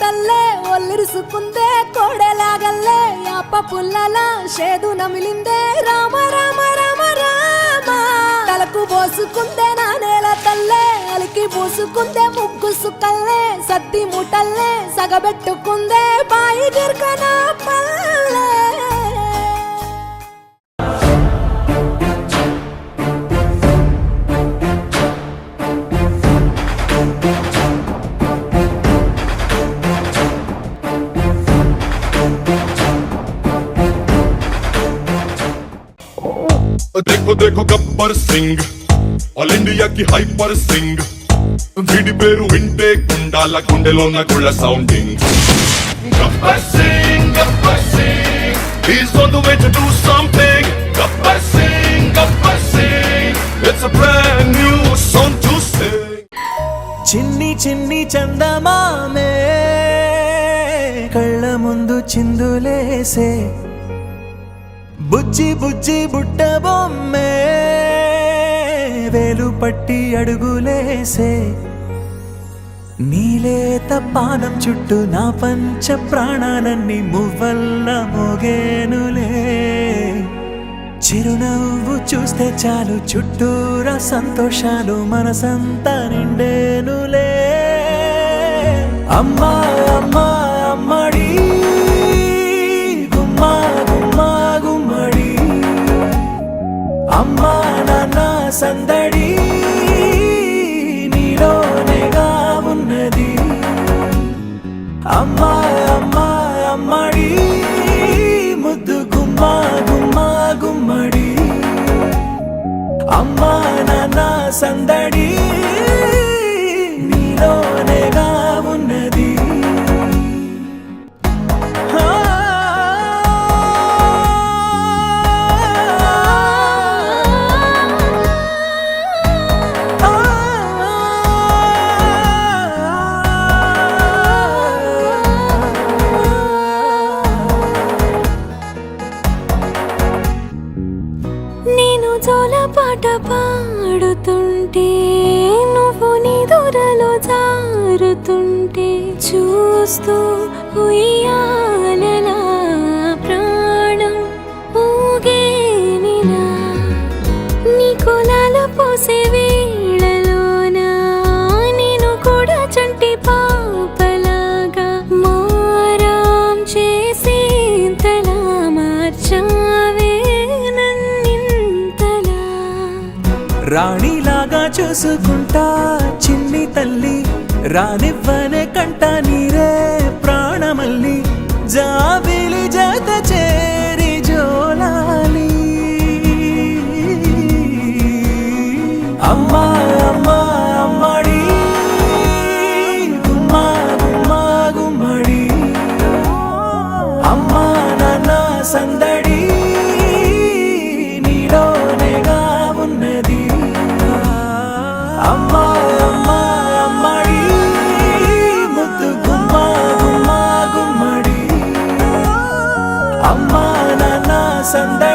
తల్లే ఒల్లిరుసుకుందే కోడెలాగల్లే యాప పుల్లల షేదు నమిలిందే రామ రామ రామ రామ తలకు పోసుకుందే నా నేల తల్లే అలికి పూసుకుందే ముగ్గు సుక్కల్లే సద్ది ముటల్లే సగబెట్టుకుందే బాయి గిర్కన పల్లె देखो देखो गब्बर सिंह ऑल इंडिया की हाइपर सिंह వీడి పేరు వింటే గుండాల గుండెలోన గుళ్ళ sounding Gabbar Singh he's on the way to do something Gabbar Singh it's a brand new song to sing చిన్ని చిన్ని చందమామే కళ్ళ ముందు చిందులేసే బుజ్జి బుజ్జి బుట్ట బొమ్మే వేలు పట్టి అడుగులేసే నీలేత పానం చుట్టూ నా పంచ ప్రాణాలన్నీ మువ్వల్ల మోగేనులే చిరునవ్వు చూస్తే చాలు చుట్టూరా సంతోషాలు మనసంతా నిండేనులే అమ్మా అమ్మా అమ్మడి గుమ్మా గుమ్మా గుమ్మడి అమ్మా నాన్న సందడి నీలోనేగా ఉన్నది అమ్మా అమ్మా అమ్మడి ముద్దు గుమ్మా గుమ్మా గుమ్మడి అమ్మా నాన్న సందడి నీలోనేగా ఉన్నది పాట పాడుతుంటే నువ్వు నీ దూరలో జారుతుంటే చూస్తూ ఉయ్యాలలా ప్రాణం ఊగేనిలా నీ కులాల పోసే వేళలోనా నేను కూడా చంటి పాపలాగా మారాం చేసేంతలా మార్చావే రాణిలాగా చూసుకుంటా చిన్ని తల్లి రానివ్వనే కంట నీరే ప్రాణమల్లి జాబిలి జత చేరి జోలాలి అమ్మా అమ్మా అమ్మడి గుమ్మా గుమ్మా గుమ్మడి అమ్మా నాన్న సందడి నీలోనేగా ఉన్నది అమ్మా అమ్మా అమ్మడి ముద్దు గుమ్మా గుమ్మా గుమ్మడి అమ్మా నాన్న సందడి